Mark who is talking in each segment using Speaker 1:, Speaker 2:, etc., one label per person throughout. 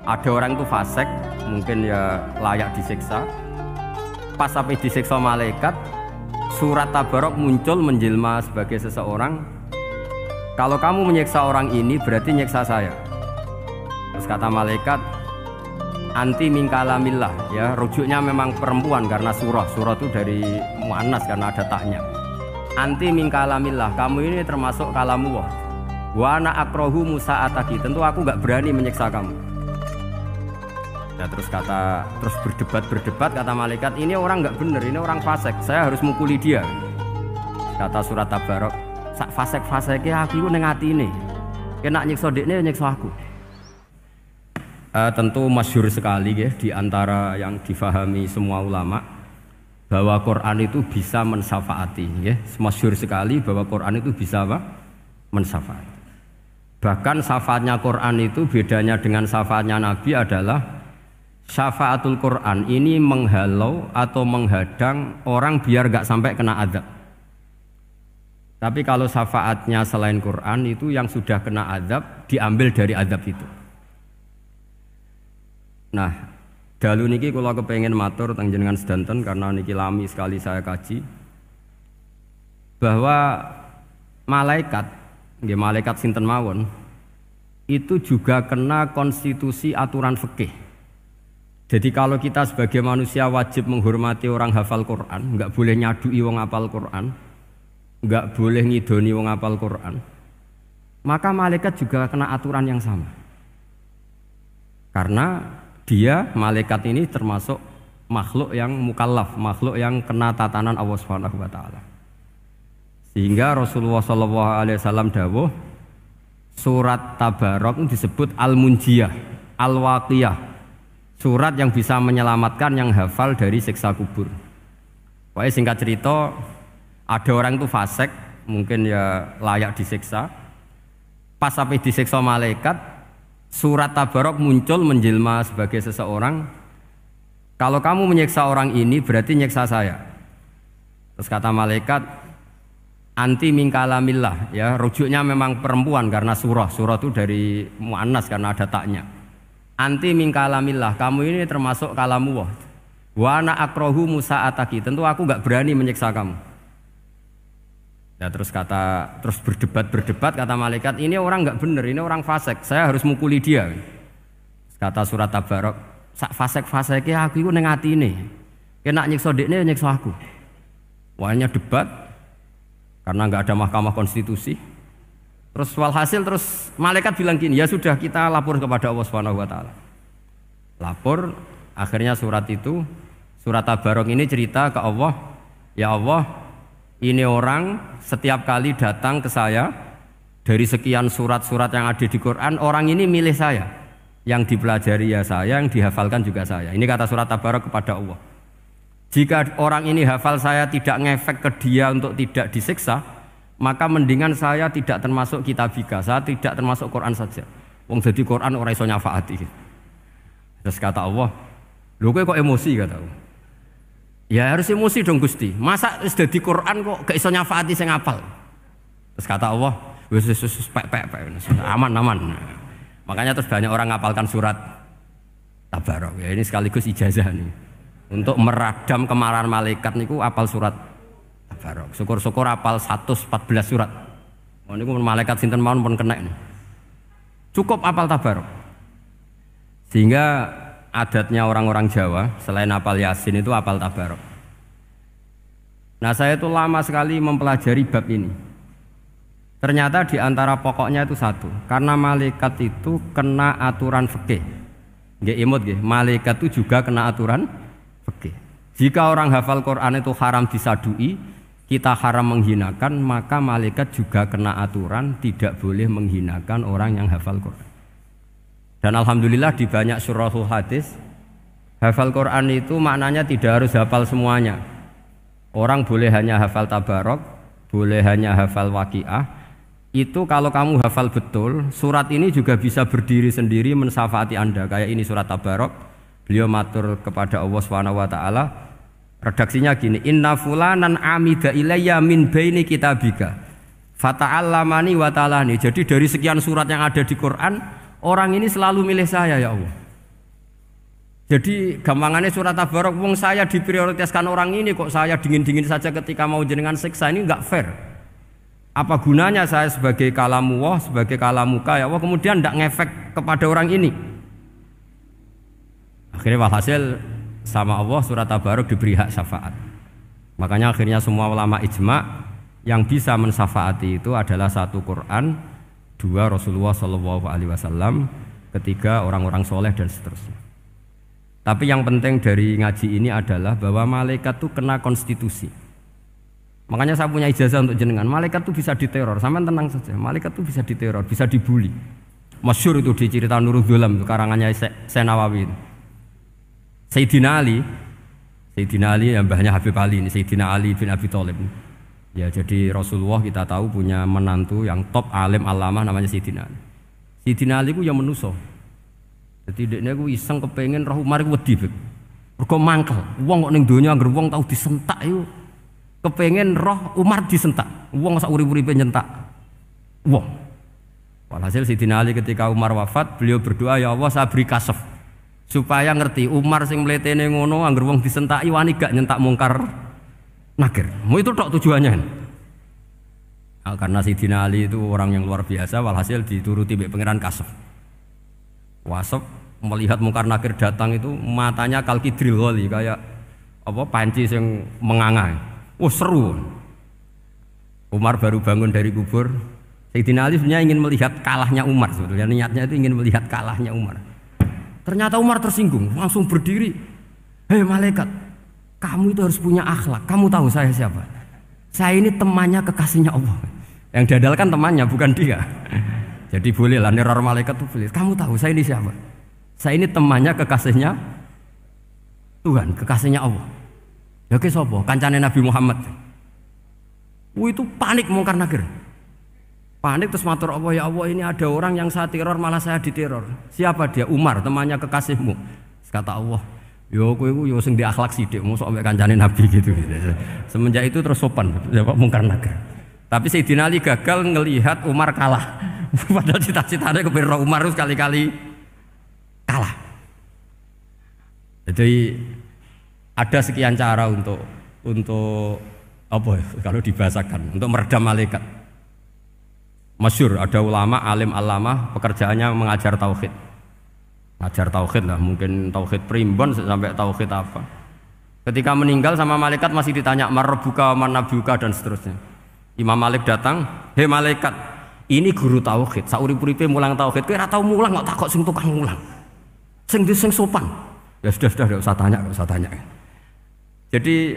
Speaker 1: ada orang itu fasik, mungkin ya layak disiksa. Pas sampai disiksa malaikat, surat Tabarok muncul menjelma sebagai seseorang. Kalau kamu menyiksa orang ini berarti nyiksa saya. Terus kata malaikat, anti min kalamillah, ya rujuknya memang perempuan karena surah itu dari muannas karena ada taknya. Anti min kalamillah, kamu ini termasuk kalamullah. Wa ana akrahu musa'ataki, tentu aku nggak berani menyiksa kamu. Ya terus berdebat kata malaikat, ini orang nggak bener, ini orang fasik, saya harus mukuli dia. Kata surat Tabarok, sak fasik-fasiknya aku ning atine. Kena nyiksa dekne nyiksa aku. Tentu masyhur sekali ya di antara yang difahami semua ulama bahwa Quran itu bisa mensyafaati ya. Masyhur sekali bahwa Quran itu bisa apa? Mensyafaati. Bahkan syafaatnya Quran itu bedanya dengan syafaatnya Nabi adalah syafaatul Quran ini menghalau atau menghadang orang biar gak sampai kena azab. Tapi kalau syafaatnya selain Quran itu yang sudah kena azab diambil dari azab itu. Nah, dalu niki kula kepengin matur teng jenengan sedanten karena niki lami sekali saya kaji bahwa malaikat, nggih malaikat sinten mawon itu juga kena konstitusi aturan fikih. Jadi kalau kita sebagai manusia wajib menghormati orang hafal Quran, nggak boleh nyadui wong hafal Quran, nggak boleh ngidoni wong hafal Quran, maka malaikat juga kena aturan yang sama. Karena dia, malaikat ini termasuk makhluk yang mukallaf, makhluk yang kena tatanan Allah Subhanahu wa taala. Sehingga Rasulullah sallallahu alaihi wasallam dawuh, surat Tabarok disebut Al-Munjiyah, Al-Waqiyah. Surat yang bisa menyelamatkan yang hafal dari siksa kubur. Pokoknya singkat cerita, ada orang itu fasik, mungkin ya layak disiksa. Pas sampai disiksa malaikat, surat Tabarok muncul menjelma sebagai seseorang. Kalau kamu menyiksa orang ini berarti nyiksa saya. Terus kata malaikat, anti min kalamillah, ya rujuknya memang perempuan karena surah itu dari muannas karena ada taknya. Anti min kalamillah, kamu ini termasuk kalamullah. Wa ana akrahu musa'ataki, tentu aku nggak berani menyiksa kamu. Ya terus berdebat kata malaikat, ini orang nggak bener, ini orang fasik, saya harus mukuli dia. Kata surat Tabarok, sak fasik-fasiknya aku itu ning atine. Kena nyiksa dekne nyiksa aku. Wahnya debat karena nggak ada mahkamah konstitusi. Terus walhasil terus malaikat bilang gini, ya sudah kita lapor kepada Allah Subhanahu wa taala. Lapor, akhirnya surat Tabarok ini cerita ke Allah, ya Allah, ini orang setiap kali datang ke saya dari sekian surat-surat yang ada di Quran, orang ini milih saya. Yang dipelajari ya saya, yang dihafalkan juga saya. Ini kata surat Tabarok kepada Allah. Jika orang ini hafal saya tidak ngefek ke dia untuk tidak disiksa, maka mendingan saya tidak termasuk kitabika, saya tidak termasuk Quran saja. Wong jadi Quran ora iso nyafaati. Terus kata Allah, lho kowe kok emosi kata Allah. Ya harus emosi dong Gusti. Masa wis dadi Quran kok gak iso nyafaati sing hafal. Terus kata Allah, wis pek aman. Makanya terus banyak orang ngapalkan surat Tabarok. Ya ini sekaligus ijazah nih. Untuk meradam kemarahan malaikat niku apal surat Tabarok. Syukur-syukur apal 114 surat. Oh niku malaikat sinten mawon pun kena nih. Cukup apal Tabarok. Sehingga adatnya orang-orang Jawa selain apal Yasin itu apal Tabarok. Nah saya itu lama sekali mempelajari bab ini. Ternyata di antara pokoknya itu satu, karena malaikat itu kena aturan fikih. Nggih imut nggih, malaikat itu juga kena aturan fikih. Jika orang hafal Quran itu haram disadui, kita haram menghinakan, maka malaikat juga kena aturan tidak boleh menghinakan orang yang hafal Quran. Dan alhamdulillah di banyak surahul hadis, hafal Quran itu maknanya tidak harus hafal semuanya. Orang boleh hanya hafal Tabarok, boleh hanya hafal Waqiah. Itu kalau kamu hafal betul, surat ini juga bisa berdiri sendiri mensyafaati Anda. Kayak ini surat Tabarok, beliau matur kepada Allah Subhanahu wa taala. Redaksinya gini, inna fulanan amida ilayya min baini kitabika fata'allamani wa ta'alani. Jadi dari sekian surat yang ada di Quran, orang ini selalu milih saya ya Allah. Jadi gampangannya surat Tabarok, wong saya diprioritaskan orang ini kok saya dingin-dingin saja ketika mau jenengan siksa, ini enggak fair. Apa gunanya saya sebagai kalamullah, sebagai kalamuka ya Allah kemudian enggak ngefek kepada orang ini. Akhirnya walhasil sama Allah surat Tabarok diberi hak syafaat. Makanya akhirnya semua ulama ijma yang bisa mensyafaati itu adalah satu Quran, dua Rasulullah SAW, ketiga orang-orang soleh dan seterusnya. Tapi yang penting dari ngaji ini adalah bahwa malaikat itu kena konstitusi. Makanya saya punya ijazah untuk jenengan. Malaikat itu bisa diteror, sampean tenang saja. Malaikat itu bisa diteror, bisa dibully. Masyhur itu di cerita Nurul Dzulam, karangannya Senawawi. Sayyidina Ali yang mbahnya Habib Ali ini, Sayyidina Ali bin Abi Thalib. Ya, jadi Rasulullah kita tahu punya menantu yang top alim alamah namanya Sayyidina Ali. Sayyidina Ali itu yang menuso. Jadi dekne ku iseng kepengin roh Umar ku wedi. Mergo mangkel. Wong kok ning donya anggere wong tau disentak iku kepengin roh Umar disentak. Wong sak urip-uripe nyentak wong. Walhasil Sayyidina Ali ketika Umar wafat, beliau berdoa, ya Allah saya beri kasef supaya ngerti Umar sing mletene ngono anggere wong disentaki wani gak nyentak mungkar nakir. Mau itu tok tujuannya. Nah, karena Sayyidina Ali itu orang yang luar biasa, walhasil dituruti mbek pangeran kasef. Wasep melihat mungkar nakir datang itu matanya kalkidril ghali kayak apa panci yang menganga. Oh seru. Umar baru bangun dari kubur. Sayyidina Ali sebenarnya ingin melihat kalahnya Umar sebetulnya, niatnya itu ingin melihat kalahnya Umar. Ternyata Umar tersinggung, langsung berdiri. Hei malaikat, kamu itu harus punya akhlak. Kamu tahu saya siapa? Saya ini temannya kekasihnya Allah. Yang diandalkan temannya bukan dia. Jadi bolehlah neror malaikat itu boleh. Kamu tahu saya ini siapa? Saya ini temannya kekasihnya Tuhan, kekasihnya Allah. Ya ke sapa? Kancane Nabi Muhammad. Itu panik mungkar nakir. Panik terus matur Allah, ya Allah ini ada orang yang saya teror malah saya diteror. Siapa dia? Umar, temannya kekasihmu. Kata Allah, yo kowe iku yo sing diakhlak sithik, mosok ambek kancane Nabi gitu. Semenjak itu terus sopan jawab mungkar nakir. Tapi Sayyidina Ali gagal ngelihat Umar kalah. Padahal cita-citanya kepira Umar itu sekali-kali kalah. Jadi ada sekian cara untuk apa kalau dibahasakan untuk meredam malaikat. Masyhur ada ulama alim alamah pekerjaannya mengajar tauhid. Ngajar tauhid lah, mungkin tauhid primbon sampai tauhid apa. Ketika meninggal sama malaikat masih ditanya marbuka manabuka dan seterusnya. Imam Malik datang, "Hei malaikat, ini guru tauhid, saurip-uripe mulang tauhid, kowe ora tau mulang kok takok sing tukang mulang. Sing sopan." Ya sudah enggak usah tanya. Jadi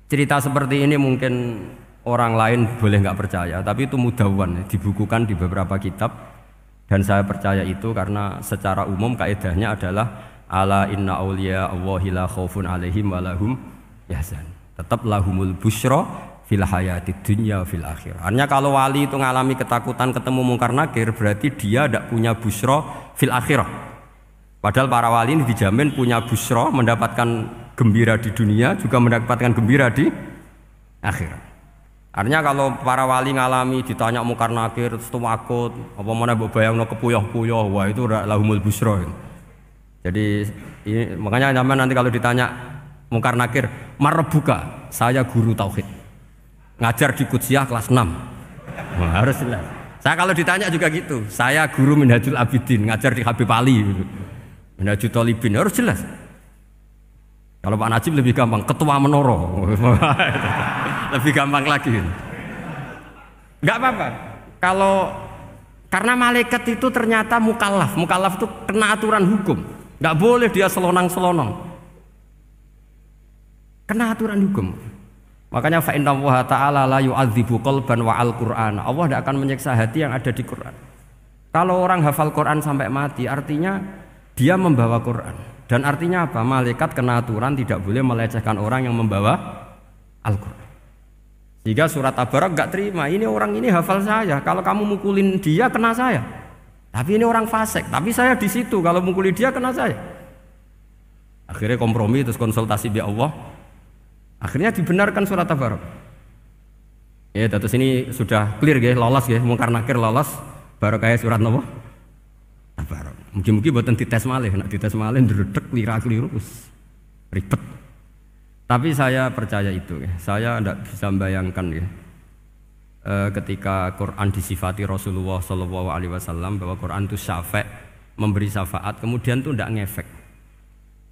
Speaker 1: cerita seperti ini mungkin orang lain boleh nggak percaya, tapi itu mudawwan, dibukukan di beberapa kitab dan saya percaya itu karena secara umum kaidahnya adalah ala inna auliya Allahi la khaufun alaihim wa lahum yahzan. Tetap lahumul busyra fil hayatid dunya fil akhirah. Artinya kalau wali itu ngalami ketakutan ketemu mungkar nakir berarti dia tidak punya busyra fil akhirah. Padahal para wali ini dijamin punya busyra, mendapatkan gembira di dunia juga mendapatkan gembira di akhirat. Artinya kalau para wali ngalami ditanya mungkar nakir terus takut, apa mana mbok bayangno kepuyah-puyah, wah itu lahumul busyra. Jadi makanya zaman nanti kalau ditanya mungkar nakir, marbuka, saya guru tauhid. Ngajar di Qudsiyah kelas 6. Wah, harus jelas. Saya kalau ditanya juga gitu, saya guru Minhajul Abidin, ngajar di Habib Ali gitu. Minhajul Thalibin, harus jelas. Kalau Pak Najib lebih gampang, ketua menoro. Lebih gampang lagi. Enggak apa-apa. Kalau karena malaikat itu ternyata mukallaf. Mukallaf itu kena aturan hukum. Enggak boleh dia selonang-selonong. Kena aturan hukum. Makanya fa inna Allah ta'ala la yu'adzibu qalban wa al-Qur'an. Allah tidak akan menyiksa hati yang ada di Quran. Kalau orang hafal Quran sampai mati, artinya dia membawa Quran. Dan artinya apa? Malaikat kena aturan tidak boleh melecehkan orang yang membawa Al-Quran. Jika surat Tabarok gak terima, ini orang ini hafal saya. Kalau kamu mukulin dia kena saya. Tapi ini orang fasik. Tapi saya di situ. Kalau mukuli dia kena saya. Akhirnya kompromi terus konsultasi bi Allah. Akhirnya dibenarkan surat Tabarok. Ya, terus ini sudah clear ya, lolos ya, mungkar nakir lolos. Baru kayak surat Tabarok. Mungkin-mungkin buatan dites malih, nak dites malih ndredeg keliru ribet. Tapi saya percaya itu ya. Saya tidak bisa membayangkan ya. Ketika Quran disifati Rasulullah SAW bahwa Quran itu syafa' memberi syafaat, kemudian itu tidak ngefek.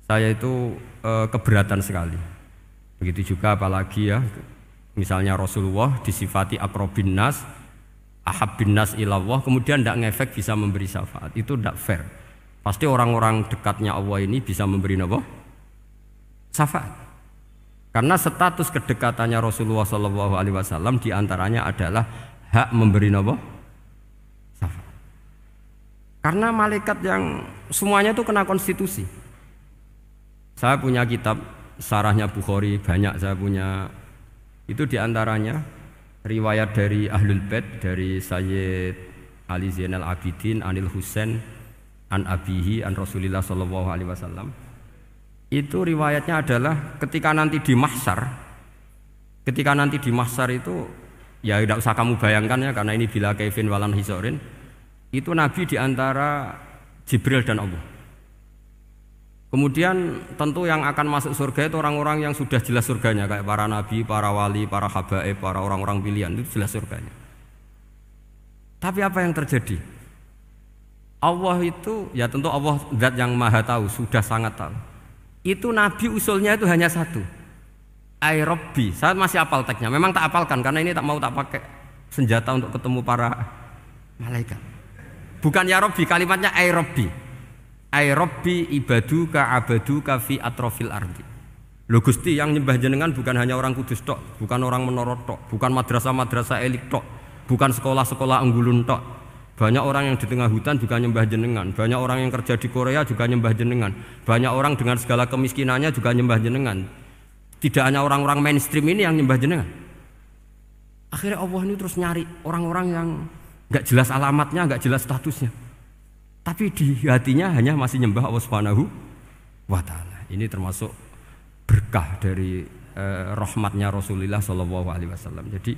Speaker 1: Saya itu keberatan sekali. Begitu juga apalagi ya, misalnya Rasulullah disifati akrobin nas, ahabbin nas ilallah, kemudian tidak ngefek bisa memberi syafaat. Itu tidak fair. Pasti orang-orang dekatnya Allah ini bisa memberi apa? Syafaat. Karena status kedekatannya Rasulullah SAW diantaranya adalah hak memberi apa? Syafaat. Karena malaikat yang semuanya itu kena konstitusi. Saya punya kitab Syarahnya Bukhari banyak, saya punya itu diantaranya riwayat dari Ahlul Bait, dari Sayyid Ali Zainal Abidin Anil Husain an abihi an Rasulillah sallallahu alaihi wasallam. Itu riwayatnya adalah ketika nanti di mahsyar itu ya tidak usah kamu bayangkan ya, karena ini bila kaifin walan hisorin, itu Nabi diantara Jibril dan Allah. Kemudian tentu yang akan masuk surga itu orang-orang yang sudah jelas surganya, kayak para nabi, para wali, para habaib, para orang-orang pilihan, itu jelas surganya. Tapi apa yang terjadi? Allah itu, ya tentu Allah zat yang maha tahu, sudah sangat tahu. Itu Nabi usulnya itu hanya satu, Ai Rabbi. Saya masih apal teksnya, memang tak apalkan karena ini tak mau tak pakai senjata untuk ketemu para malaikat. Bukan ya Rabbi, kalimatnya Ai Rabbi. Ai Rabbi ibaduka abaduka fi atrofil ardi. Lho Gusti, yang nyembah jenengan bukan hanya orang kudus tok, bukan orang menurut tok, bukan madrasah-madrasah elit tok, bukan sekolah-sekolah unggulun tok. Banyak orang yang di tengah hutan juga nyembah jenengan, banyak orang yang kerja di Korea juga nyembah jenengan, banyak orang dengan segala kemiskinannya juga nyembah jenengan. Tidak hanya orang-orang mainstream ini yang nyembah jenengan. Akhirnya Allah ini terus nyari orang-orang yang gak jelas alamatnya, gak jelas statusnya, tapi di hatinya hanya masih nyembah Allah Subhanahu wa ta'ala. Ini termasuk berkah dari rahmatnya Rasulullah Shallallahu Alaihi Wasallam. Jadi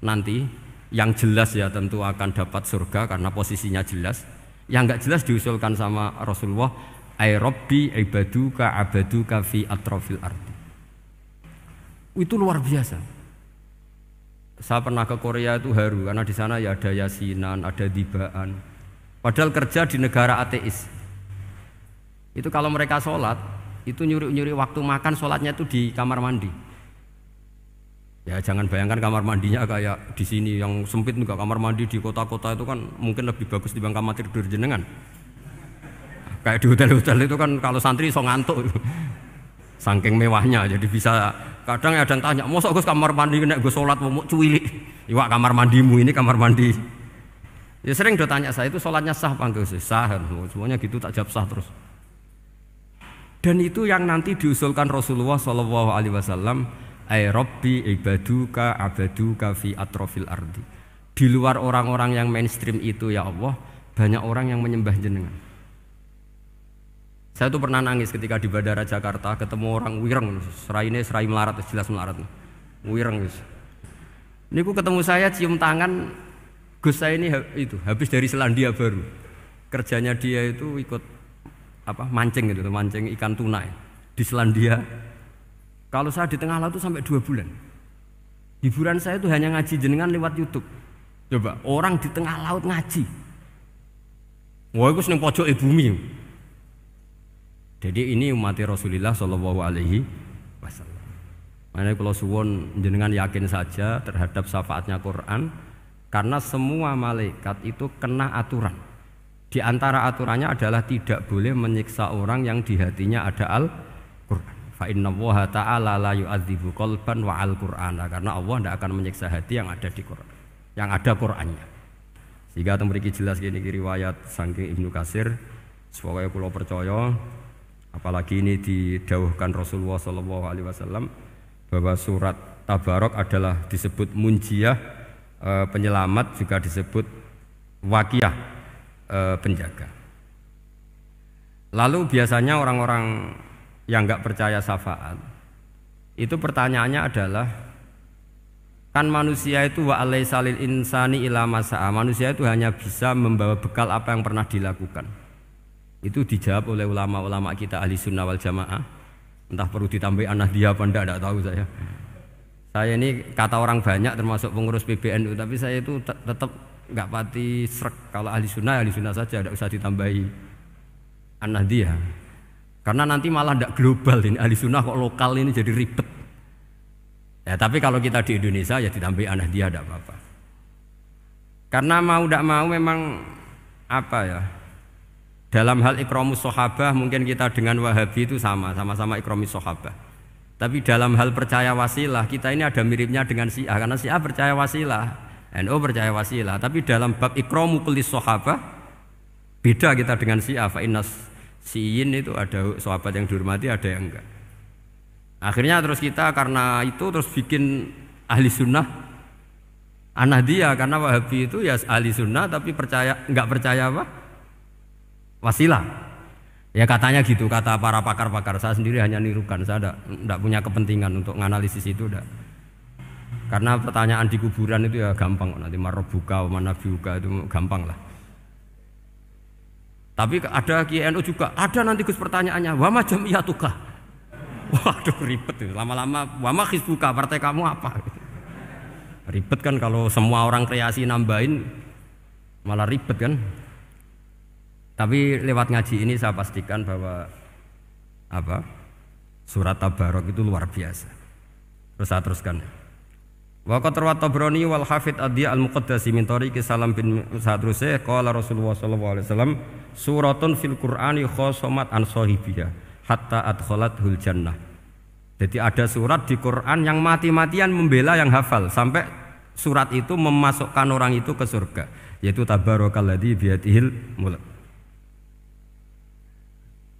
Speaker 1: nanti yang jelas ya tentu akan dapat surga karena posisinya jelas. Yang enggak jelas diusulkan sama Rasulullah, Ai Rabbi ibaduka abaduka fi atrofil ardi. Itu luar biasa. Saya pernah ke Korea itu haru karena di sana ya ada yasinan, ada dibaan. Padahal kerja di negara ateis. Itu kalau mereka sholat, itu nyuri-nyuri waktu makan, sholatnya itu di kamar mandi. Ya jangan bayangkan kamar mandinya kayak di sini yang sempit juga. Kamar mandi di kota-kota itu kan mungkin lebih bagus dibanding kamar tidur jenengan. Kayak di hotel-hotel itu kan kalau santri so ngantuk. Saking mewahnya, jadi bisa. Kadang ada yang tanya, mosok Gus kamar mandi nek gue sholat mau cuwilik. Iwak kamar mandimu ini kamar mandi. Ya sering do tanya saya itu sholatnya sah apa enggak sih? Sah, semuanya gitu tak jawab sah terus. Dan itu yang nanti diusulkan Rasulullah Shallallahu Alaihi Wasallam, Ai Rabbi ibaduka abaduka fi atrofil ardi. Di luar orang-orang yang mainstream itu ya Allah, banyak orang yang menyembah jenengan. Saya tuh pernah nangis ketika di Bandara Jakarta ketemu orang wireng, serai melarat, jelas melarat, wireng guys. Ini ketemu saya cium tangan. Gus saya ini itu habis dari Selandia Baru, kerjanya dia itu ikut apa mancing gitu, mancing ikan tuna di Selandia. Kalau saya di tengah laut itu sampai 2 bulan. Hiburan saya itu hanya ngaji jenengan lewat YouTube. Coba orang di tengah laut ngaji. Wah itu seneng pojok bumi. Jadi ini umat Rasulullah Shallallahu Alaihi Wasallam. Makanya kalau suwon jenengan yakin saja terhadap syafaatnya Quran. Karena semua malaikat itu kena aturan. Di antara aturannya adalah tidak boleh menyiksa orang yang di hatinya ada Al-Quran. Fa innallaha ta'ala la yu'adzibu qalban wa al-Qur'ana. Karena Allah tidak akan menyiksa hati yang ada di Quran, yang ada Qurannya. Sehingga memiliki jelas gini riwayat saking Ibnu Katsir. Supaya kula percaya, apalagi ini didhawuhkan Rasulullah SAW bahwa surat Tabarok adalah disebut munjiyah, penyelamat, juga disebut wakiyah, penjaga. Lalu biasanya orang-orang yang enggak percaya syafaat itu pertanyaannya adalah, kan manusia itu wa alaisa lil insani ila masa'a, manusia itu hanya bisa membawa bekal apa yang pernah dilakukan. Itu dijawab oleh ulama-ulama kita ahli sunnah wal jamaah. Entah perlu ditambah An-Nahdliyah apa enggak tahu saya. Saya ini kata orang banyak termasuk pengurus PBNU, tapi saya itu tetap enggak pati srek. Kalau ahli sunnah saja, enggak usah ditambahi An-Nahdliyah. Karena nanti malah enggak global ini, ahli sunnah kok lokal ini jadi ribet. Ya tapi kalau kita di Indonesia ya ditambahi An-Nahdliyah enggak apa-apa. Karena mau enggak mau memang apa ya? Dalam hal ikramus sahabah mungkin kita dengan Wahabi itu sama-sama ikramus sahabah. Tapi dalam hal percaya wasilah kita ini ada miripnya dengan Syiah, karena Syiah percaya wasilah, NU percaya wasilah. Tapi dalam bab ikramu kulis sahabah beda kita dengan Syiah. Fa innas Syiin itu ada sahabat yang dihormati, ada yang enggak. Akhirnya terus kita karena itu terus bikin ahli sunnah An-Nahdliyah, karena Wahabi itu ya ahli sunnah tapi enggak percaya apa? Wasilah. Ya katanya gitu, kata para pakar-pakar. Saya sendiri hanya nirukan, saya tidak punya kepentingan untuk menganalisis itu. Enggak. Karena pertanyaan di kuburan itu ya gampang, nanti marobuka, manabiuka itu gampang lah. Tapi ada KNU juga, ada nanti Gus pertanyaannya, wama jamiyatuka. Waduh ribet itu, lama-lama wama hizbuka, partai kamu apa? Ribet kan kalau semua orang kreasi nambahin, malah ribet kan. Tapi lewat ngaji ini saya pastikan bahwa apa surat Tabarok itu luar biasa. Terus saya teruskan. Wa qad rawat Tabrani wal Hafidz Ad-Diya al-Muqaddasi min tariqi Salam bin Sadrusih qala Rasulullah sallallahu alaihi wasallam suratun fil Qur'ani khosomat an sahibiha hatta adkhalathul jannah. Jadi ada surat di Quran yang mati-matian membela yang hafal sampai surat itu memasukkan orang itu ke surga, yaitu Tabarakalladzi biyadihil mulk.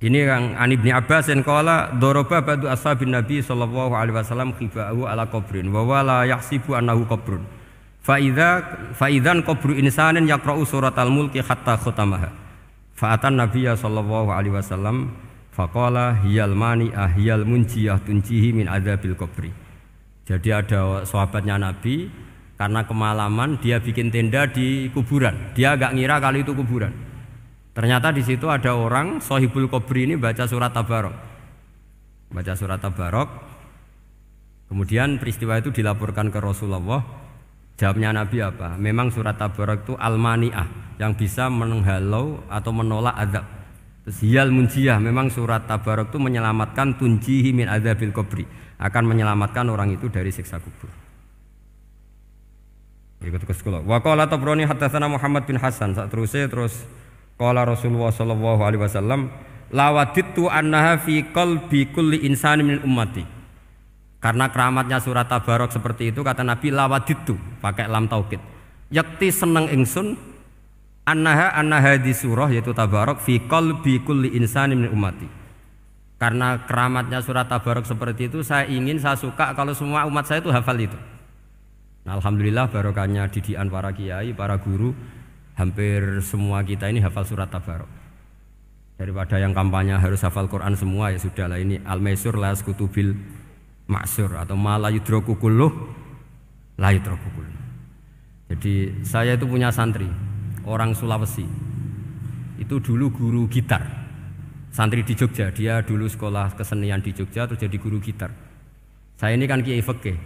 Speaker 1: Ini yang An Ibni Abbas yang qala daraba ba'du ashabin Nabi sallallahu alaihi wasallam khiba'ahu ala qabrin wa wala yahsibu annahu qabrun fa idzan qabru insanin yaqra'u suratal mulki hatta khatamaha fa atan nabiyya sallallahu alaihi wasallam faqala hiyal mani'ah hiyal munjiyah tunjihi min adzabil qabri. Jadi ada sahabatnya Nabi karena kemalaman dia bikin tenda di kuburan, dia agak ngira kali itu kuburan. Ternyata di situ ada orang Sohibul Qabri ini baca surat Tabarok. Baca surat Tabarok. Kemudian peristiwa itu dilaporkan ke Rasulullah. Jawabnya Nabi apa? Memang surat Tabarok itu al-mani'ah, yang bisa menghalau atau menolak azab. Terus hiyal munjiyah, memang surat Tabarok itu menyelamatkan tunjihi min adzabil qabri, akan menyelamatkan orang itu dari siksa kubur. Ikut ke sekolah. Wa qala Tabrani haddatsana Muhammad bin Hasan. Terus qala Rasulullah sallallahu alaihi wasallam lawadittu annaha fi qalbi kulli insani min ummati. Karena keramatnya surat Tabarok seperti itu kata Nabi lawadittu pakai lam taukid. Yakti seneng ingsun annaha di surah yaitu Tabarok fi qalbi kulli insani min ummati. Karena keramatnya surat Tabarok seperti itu saya suka kalau semua umat saya itu hafal itu. Nah, alhamdulillah barokahnya didikan para kiai, para guru. Hampir semua kita ini hafal surat Tabarok. Daripada yang kampanye harus hafal Quran semua, ya sudahlah ini al-maisur la yaskutubil maksur atau ma la yudraku kulluh la yudraku kulluh. Jadi saya itu punya santri orang Sulawesi. Itu dulu guru gitar. Santri di Jogja, dia dulu sekolah kesenian di Jogja terus jadi guru gitar. Saya ini kan kiai fikih.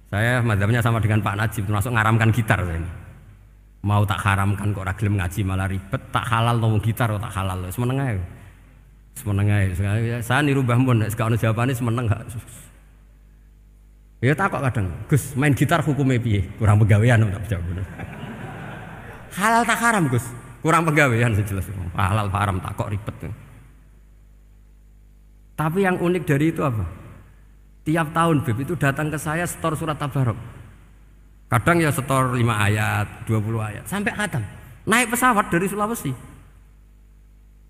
Speaker 1: Saya mazhabnya sama dengan Pak Najib, termasuk ngaramkan gitar saya ini. Mau tak haramkan kok ora gelem ngaji malah ribet, tak halal ngomong gitar kok tak halal. Semeneng ae. Semeneng ae. Saya niru Mbah Mun nek gak ono jawabane semeneng gak. Ya takok kadang, Gus, main gitar hukumnya piye? Kurang pegawean tak jawab. Halal tak haram, Gus? Kurang pegawean sejelas. Halal haram tak kok ribet. Tapi yang unik dari itu apa? Tiap tahun Beb itu datang ke saya setor surat Tabarok. Kadang ya setor 5 ayat, 20 ayat, sampai khatam. Naik pesawat dari Sulawesi.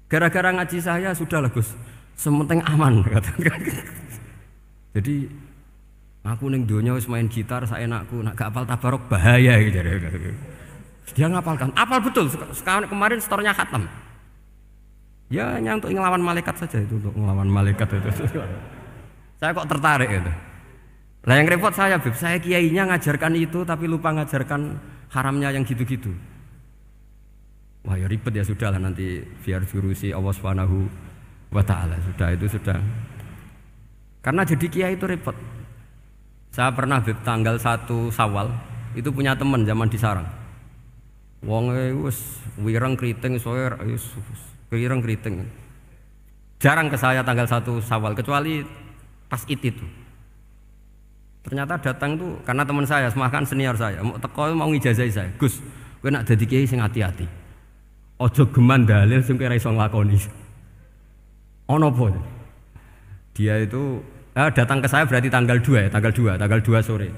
Speaker 1: Gara-gara ngaji saya, sudahlah Gus, sementing aman. Jadi, aku ning donya wis main gitar, saya enakku, nak gak apal Tabarok bahaya gitu. Dia ngapalkan, apal betul, sekarang kemarin setornya khatam. Ya hanya untuk ngelawan malaikat saja itu, untuk ngelawan malaikat itu. Saya kok tertarik itu. Lah yang repot saya, Beb, saya kiainya ngajarkan itu tapi lupa ngajarkan haramnya yang gitu-gitu. Wah ya ribet ya sudah lah nanti biar diurusi Allah Subhanahu wa taala. Sudah itu sudah. Karena jadi kiai itu repot. Saya pernah tanggal 1 Syawal itu punya teman zaman di Sarang. Wonge wis wireng kriting soe wireng kriting. Jarang ke saya tanggal 1 Syawal kecuali pas itu. Ternyata datang tuh karena teman saya, semakan senior saya, mau teko mau ngijazahi saya. Gus, kowe nak dadi kiai sing hati-hati. Aja geman dalil sing ora iso nglakoni. Ono apa? Dia itu datang ke saya berarti tanggal 2 ya, tanggal 2 sore.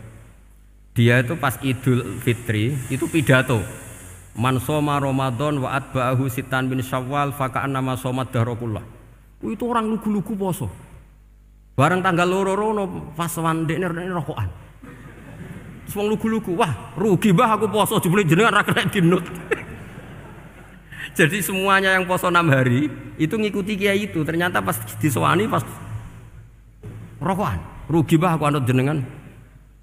Speaker 1: Dia itu pas Idul Fitri itu pidato. Man shoma Ramadan wa atba'ahu sitan bin Syawal faka'annama shoma dahrakullah. Itu orang lugu-lugu poso. Bareng tanggal loro pas wandekne rokokan. Terus wong lugu-lugu, wah rugi mbah aku poso jebule jenengan ra kena dinut. Jadi semuanya yang poso 6 hari itu ngikuti kiai itu. Ternyata pas disowani pas rokokan. Rugi mbah aku anut jenengan.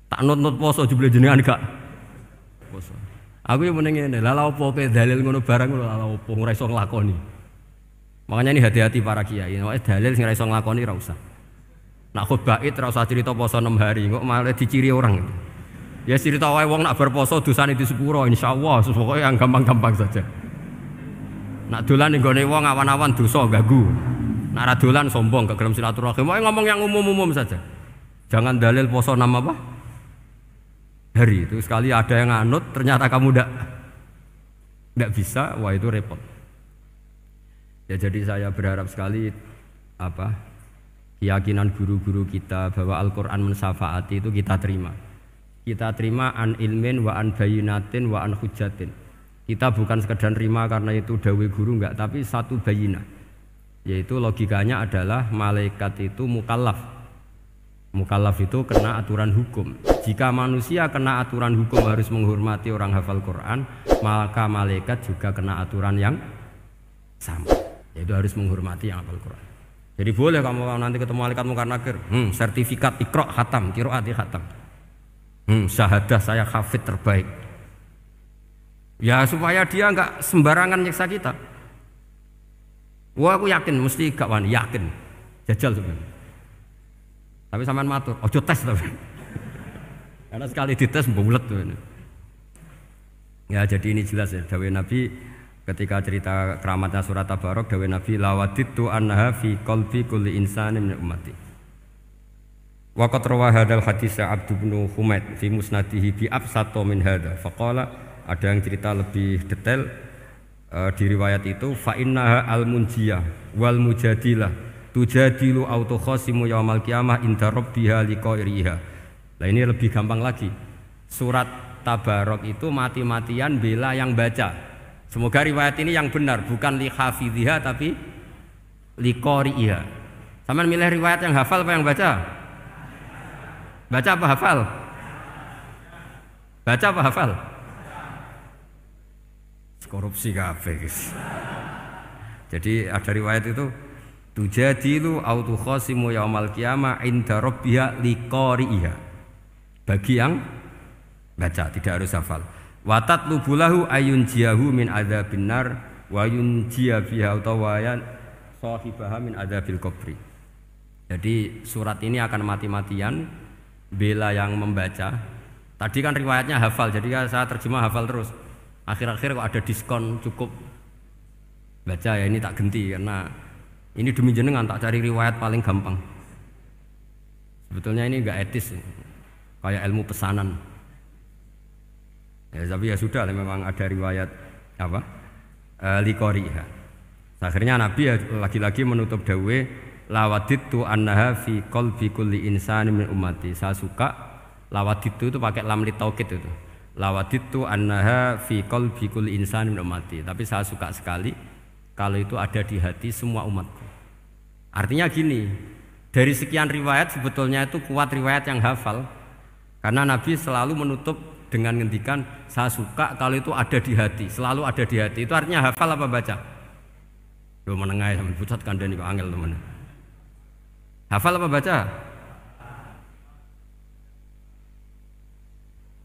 Speaker 1: Tak nut-nut poso jebule jenengan gak poso. Aku yang meneng ngene, lha opo kowe dalil ngono barang lho lha opo ora iso nglakoni. Makanya ini hati-hati para kiai. Nek dalil sing ora iso nglakoni ora usah. Nak khutbah id ora usah cerita poso 6 hari, kok malah diciri orang. Ya cerita wae wong nak berposo dosane di sepuro insyaallah, pokoke yang gampang-gampang saja. Nak dolan ning gone wong awan-awan dosa ganggu. Nak ra dolan sombong gak gelem silaturahim. Wae ngomong yang umum-umum saja. Jangan dalil poso 6 apa? Hari itu sekali ada yang nganut ternyata kamu ndak bisa, wah itu repot. Ya jadi saya berharap sekali keyakinan guru-guru kita bahwa Al-Quran mensyafaati itu kita terima. Kita terima an ilmin wa an bayinatin wa an hujatin. Kita bukan sekedar terima karena itu dawe guru enggak, tapi satu bayinah. Yaitu logikanya adalah malaikat itu mukallaf. Mukallaf itu kena aturan hukum. Jika manusia kena aturan hukum harus menghormati orang hafal Quran, maka malaikat juga kena aturan yang sama. Yaitu harus menghormati yang hafal Quran. Jadi boleh kamu nanti ketemu malaikat mungkar nakir, sertifikat Iqra khatam, qiraati khatam. Syahadah saya hafid terbaik. Ya supaya dia enggak sembarangan nyiksa kita. Wah aku yakin mesti gak wani, yakin. Jajal sebenarnya. Tapi sampean matur, ojo tes tapi. Karena sekali dites bulet tuh. Ya jadi ini jelas ya dawuh Nabi ketika cerita keramatnya surat Tabarok, dawuh Nabi lawaditu annaha fi qalbi kulli insanin min ummati. Wa qad rawa hadzal hadits Abdu bin Humaid fi musnadihi bi absato min hadza. Faqala ada yang cerita lebih detail di riwayat itu fa innaha al-munjiyah wal mujadilah tujadilu auto khasimu yaumal qiyamah inda rabbiha liqairiha. Nah ini lebih gampang lagi. Surat Tabarok itu mati-matian bela yang baca. Semoga riwayat ini yang benar, bukan li hafidhiha tapi li qari'iha. Sampeyan milih riwayat yang hafal apa yang baca? Baca apa hafal? Baca apa hafal? Korupsi kabeh, guys. Jadi ada riwayat itu tujadilu autu khasimu yaumal qiyamah inda rabbiha li qari'iha. Bagi yang baca, tidak harus hafal. Watat lubulahu ayun jiahu min adzabin nar wa yun jia biha utawayan sahibaha min adzabil qabri. Jadi surat ini akan mati-matian bela yang membaca. Tadi kan riwayatnya hafal, jadi saya terjemah hafal terus. Akhir-akhir kok ada diskon cukup baca ya ini tak ganti karena ini demi jenengan tak cari riwayat paling gampang. Sebetulnya ini enggak etis, kayak ilmu pesanan. Ya, tapi ya sudah, memang ada riwayat apa? Liqoriha. Akhirnya Nabi ya lagi-lagi menutup dawe lawaditu annaha fi qalbi kulli insani min ummati. Saya suka lawaditu itu pakai lam li taukid itu. Lawaditu annaha fi qalbi kulli insani min ummati. Tapi saya suka sekali kalau itu ada di hati semua umatku. Artinya gini, dari sekian riwayat sebetulnya itu kuat riwayat yang hafal. Karena Nabi selalu menutup dengan ngendikan saya suka kalau itu ada di hati, selalu ada di hati. Itu artinya hafal apa baca? Loh menengah sampai pusat kandani kok angel teman. Hafal apa baca?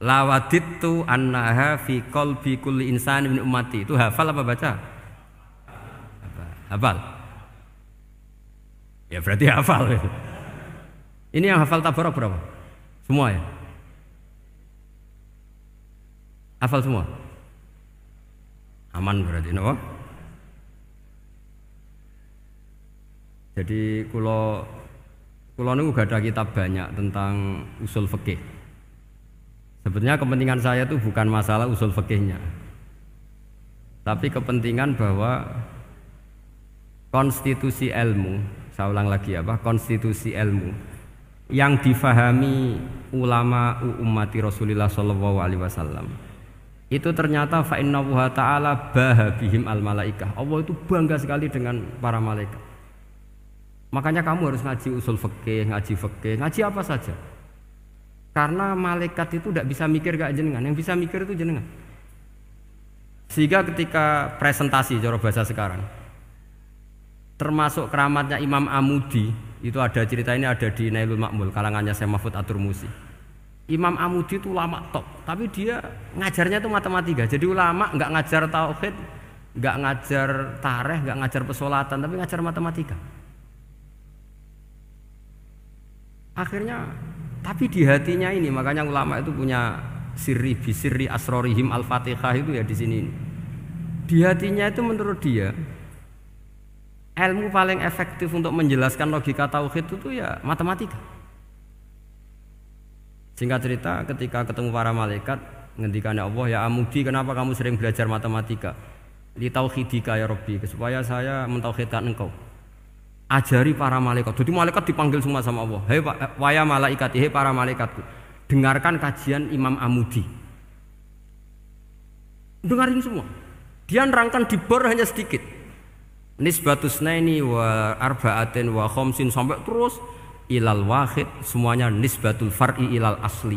Speaker 1: Lawadittu annaha fi qalbi kulli insani min ummati. Itu hafal apa baca? Hafal. Ya berarti hafal. Ini yang hafal tabarok berapa? Semua ya? Hafal semua? Aman berarti, no? Jadi kulo niku gak ada kitab banyak tentang usul fikih. Sebetulnya kepentingan saya itu bukan masalah usul fikihnya, tapi kepentingan bahwa konstitusi ilmu, saya ulang lagi apa, konstitusi ilmu yang difahami ulama ummati Rasulullah sallallahu alaihi wasallam itu ternyata fa innahu ta'ala bahabihim al malaikah. Allah itu bangga sekali dengan para malaikat. Makanya kamu harus ngaji usul fikih, ngaji apa saja. Karena malaikat itu tidak bisa mikir kayak jenengan, yang bisa mikir itu jenengan. Sehingga ketika presentasi cara bahasa sekarang, termasuk keramatnya Imam Amudi, itu ada cerita ini ada di Nailul Ma'mul kalangannya Syekh Mahfud At-Turmusi. Imam Amudi itu ulama top, tapi dia ngajarnya itu matematika. Jadi ulama nggak ngajar tauhid, nggak ngajar tarikh, nggak ngajar pesolatan, tapi ngajar matematika. Akhirnya, tapi di hatinya ini, makanya ulama itu punya sirri bisirri asrorihim al-fatihah itu ya di sini. Di hatinya itu menurut dia ilmu paling efektif untuk menjelaskan logika tauhid itu ya matematika. Singkat cerita, ketika ketemu para malaikat, ngendikannya Allah, ya Amudi, kenapa kamu sering belajar matematika? Li tauhidika ya Rabbi, supaya saya mentauhidkan engkau. Ajari para malaikat. Jadi malaikat dipanggil semua sama Allah. Hei waya malaikat, hei para malaikatku, dengarkan kajian Imam Amudi. Dengarin semua. Dia nerangkan di bor hanya sedikit. Nisbatus naini wa arba'atin wa khamsin sampai terus ilal wahid, semuanya nisbatul far'i ilal asli.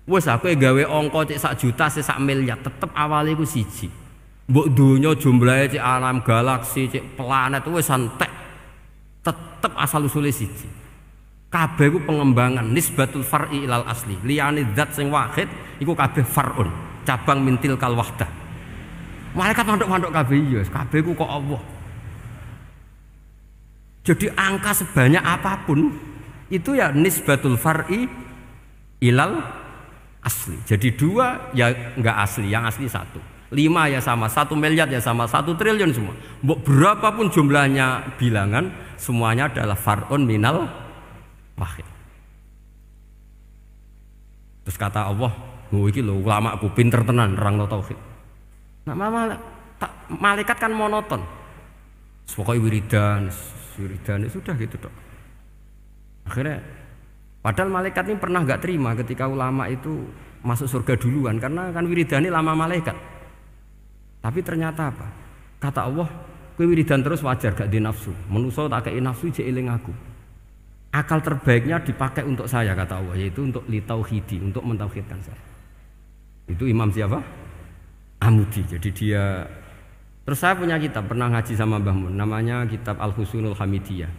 Speaker 1: Wes aku gawe angka cek 1 juta, cek 1 miliar, tetep awalnya iku siji. Mbok donya jumlahe cek alam galaksi, cek planet wes santek. Tetep asal usule siji. Kabeh iku pengembangan nisbatul far'i ilal asli. Liyane zat sing wahid iku kabeh far'un, cabang mintil kal wahdah. Malaikat manduk-manduk kabeh ya, kabeh iku kok Allah. Jadi angka sebanyak apapun itu ya nisbatul far'i ilal asli. Jadi 2 ya enggak asli, yang asli 1. 5 ya sama, 1 miliar ya sama, 1 triliun semua. Berapapun jumlahnya bilangan, semuanya adalah far'un minal wahid. Terus kata Allah, "Oh iki lho ulamaku pinter tenan nerangno tauhid." Nah, malaikat kan monoton. Pokoknya wiridan sudah gitu dok. Akhirnya, padahal malaikat ini pernah nggak terima ketika ulama itu masuk surga duluan, karena kan wiridan ini lama malaikat. Tapi ternyata apa? Kata Allah, kowe wiridan terus wajar gak di nafsu. Manusa tak kei nafsu jek eling aku. Akal terbaiknya dipakai untuk saya kata Allah, yaitu untuk litauhidi, untuk mentauhidkan saya. Itu Imam siapa? Amudi. Jadi dia. Terus saya punya kitab, pernah ngaji sama Mbah Mun, namanya kitab Al-Husunul Hamidiyah.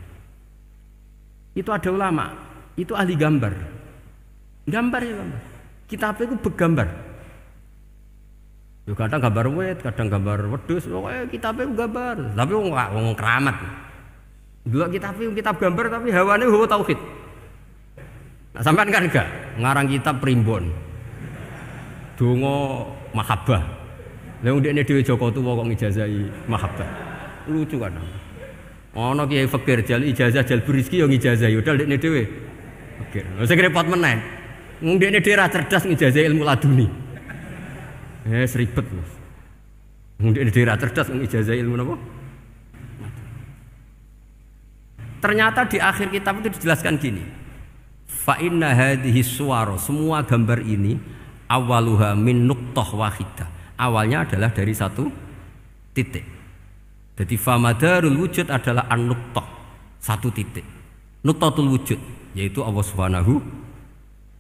Speaker 1: Itu ada ulama, itu ahli gambar. Gambar ya gambar. Kitabnya itu bergambar. Kadang gambar wet, kadang gambar wedhus, pokoknya kitabnya gambar. Tapi wong keramat. Dulu kitab gambar tapi hawane hawa tauhid. Nah, sampean kan enggak ngarang kitab primbon. Donga mahabbah. Lah ndekne dhewe Joko Tuwa kok ngijazahi mahabbah. Lucu kan. Ana kiai fakir jal ijazah jal berizki yo ngijazahi padahal ndekne dhewe fakir. Sing repot meneh. Wong ndekne dhewe ra cerdas ngijazahi ilmu laduni. Seribet Mas. Wong ndekne dhewe ra cerdas ngijazahi ilmu napa? Ternyata di akhir kitab itu dijelaskan gini. Fa inna hadhihi suwara, semua gambar ini awaluha min nuqtah wahidah. Awalnya adalah dari 1 titik. Jadi famadarul wujud adalah an-nuqtah, 1 titik. Nuqtatul wujud yaitu Allah Subhanahu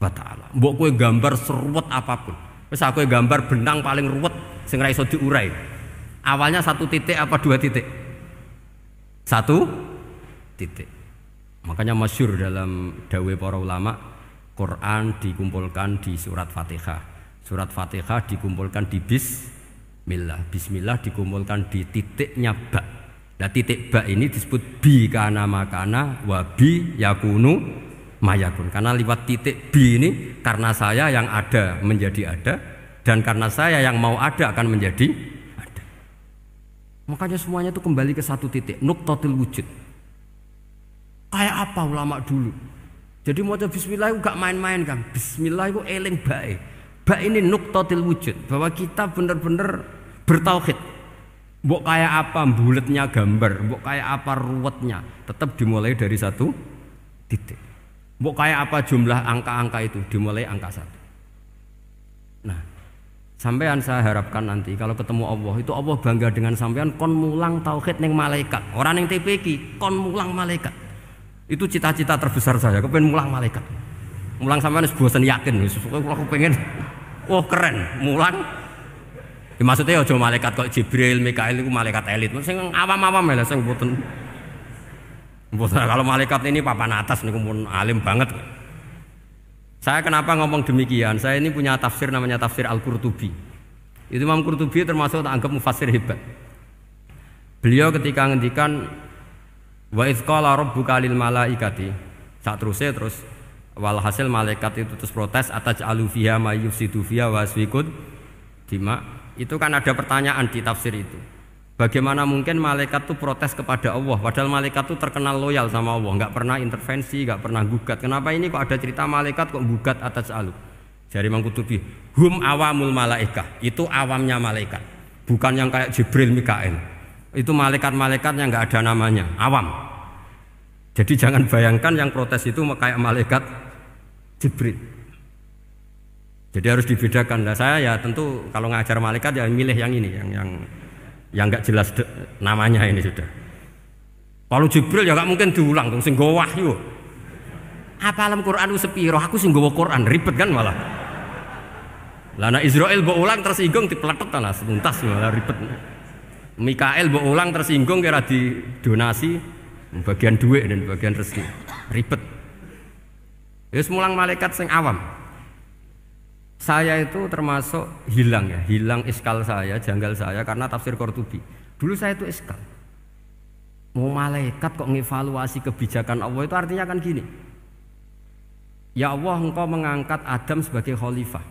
Speaker 1: wa taala. Mbok kowe gambar seruwet apapun. Wis aku gambar benang paling ruwet sing ra iso diurai. Awalnya 1 titik apa 2 titik? 1 titik. Makanya masyhur dalam dawuh para ulama, Quran dikumpulkan di surat Fatihah. Surat Fatihah dikumpulkan di Bismillah. Bismillah dikumpulkan di titiknya ba. Nah titik ba ini disebut bi kana makana wa bi yakunu mayakun. Karena lewat titik bi ini karena saya yang ada menjadi ada dan karena saya yang mau ada akan menjadi ada. Makanya semuanya itu kembali ke satu titik, nuqtatul wujud. Kayak apa ulama dulu? Jadi mau bismillah itu gak main-main kan. Bismillah itu eling bae. Ba ini nuqtatul wujud, bahwa kita benar-benar bertauhid. Mbok kayak apa buletnya gambar, mbok kayak apa ruwetnya, tetap dimulai dari satu titik. Mbok kayak apa jumlah angka-angka itu, dimulai angka satu. Nah, sampean saya harapkan nanti kalau ketemu Allah itu Allah bangga dengan sampean kon mulang tauhid ning malaikat. Orang yang TPK kon mulang malaikat. Itu cita-cita terbesar saya, kepengen mulang malaikat. Mulang sampean wis bosen yakin wis aku pengen keren mulang. Ya, maksudnya aja malaikat kok Jibril, Mikail itu malaikat elit. Sing awam-awam ya sing mboten. Kalau malaikat ini papan atas niku pun alim banget. Saya kenapa ngomong demikian? Saya ini punya tafsir namanya tafsir Al-Qurtubi. Itu Imam Qurtubi termasuk tak anggap mufassir hebat. Beliau ketika ngendikan wa idz qala rabbuka lil malaikati, sak terus walhasil malaikat itu terus protes ataj'alu fiha may yufsidu fiha wa yasfikud dima. Itu kan ada pertanyaan di tafsir itu. Bagaimana mungkin malaikat itu protes kepada Allah padahal malaikat itu terkenal loyal sama Allah, nggak pernah intervensi, nggak pernah gugat. Kenapa ini kok ada cerita malaikat kok gugat ataj'alu? Jadi Imam Qurtubi, hum awamul malaikah, itu awamnya malaikat. Bukan yang kayak Jibril, Mikail. Itu malaikat-malaikat yang nggak ada namanya, awam. Jadi jangan bayangkan yang protes itu kayak malaikat Jibril. Jadi harus dibedakan. Nah, saya ya tentu kalau ngajar malaikat ya milih yang ini, yang nggak jelas namanya ini sudah. Kalau Jibril ya nggak mungkin diulang, dong sing nggawa wahyu. Apa alam Quran itu sepiro? Aku sing nggawa Quran ribet kan malah. Lah nek Israil mbok ulang tersinggung dipletet lah tuntas malah ribet. Mikael mbok ulang tersinggung kira di donasi bagian duit dan bagian rezeki. Ribet. Wis mulang malaikat sing awam. Saya itu termasuk hilang iskal saya, janggal saya karena tafsir Qurtubi. Dulu saya itu iskal. Mau malaikat kok ngevaluasi kebijakan Allah itu artinya kan gini. Ya Allah, engkau mengangkat Adam sebagai khalifah.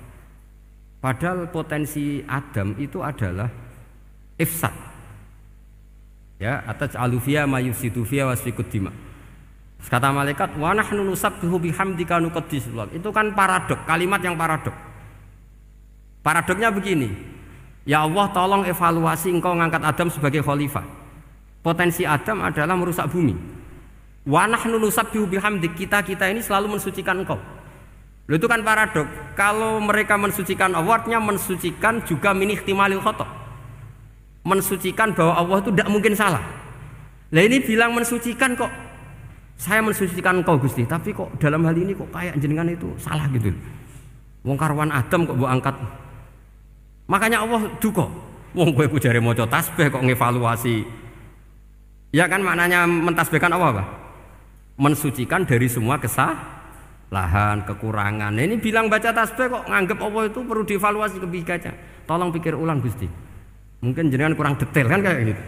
Speaker 1: Padahal potensi Adam itu adalah ifsad. Ya, ataj'alu fiha may yufsidu fiha wasfikud dima. Kata malaikat, wa nahnu nusabbihu bihamdika nuqaddisu lak. Itu kan paradok, kalimat yang paradok. Paradoknya begini, ya Allah tolong evaluasi engkau ngangkat Adam sebagai khalifah. Potensi Adam adalah merusak bumi. Wa nahnu nusabbihu bihamdik, kita ini selalu mensucikan engkau. Loh, itu kan paradok. Kalau mereka mensucikan Allah, artinya mensucikan juga min ihtimalil khata'. Mensucikan bahwa Allah itu tidak mungkin salah. Lah ini bilang mensucikan kok. Saya mensucikan engkau Gusti, tapi kok dalam hal ini kok kayak jenengan itu salah gitu. Wong karwan Adam kok mbok angkat. Makanya Allah duka. Wong kowe ku jare maca tasbih kok ngevaluasi. Ya kan maknanya mentasbihkan Allah apa? Mensucikan dari semua kesalahan, kekurangan. Ini bilang baca tasbih kok nganggep Allah itu perlu dievaluasi kebijakannya. Tolong pikir ulang Gusti. Mungkin jenengan kurang detail kan kayak gitu.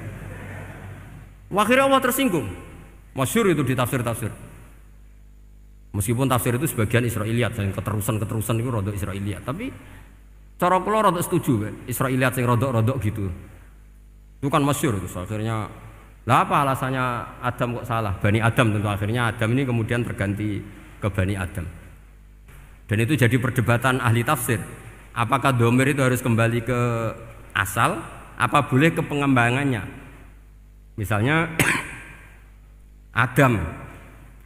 Speaker 1: Akhirnya Allah tersinggung. Masyhur itu di tafsir-tafsir. Meskipun tafsir itu sebagian Israiliyat, yang keterusan itu rodok Israiliyat, tapi cara kula rodok setuju, Israiliyat sing rodok-rodok gitu. Itu kan masyhur itu. Akhirnya, lah apa alasannya Adam kok salah? Bani Adam tentu akhirnya Adam ini kemudian berganti ke Bani Adam. Dan itu jadi perdebatan ahli tafsir. Apakah dhamir itu harus kembali ke asal? Apa boleh ke pengembangannya? Misalnya Adam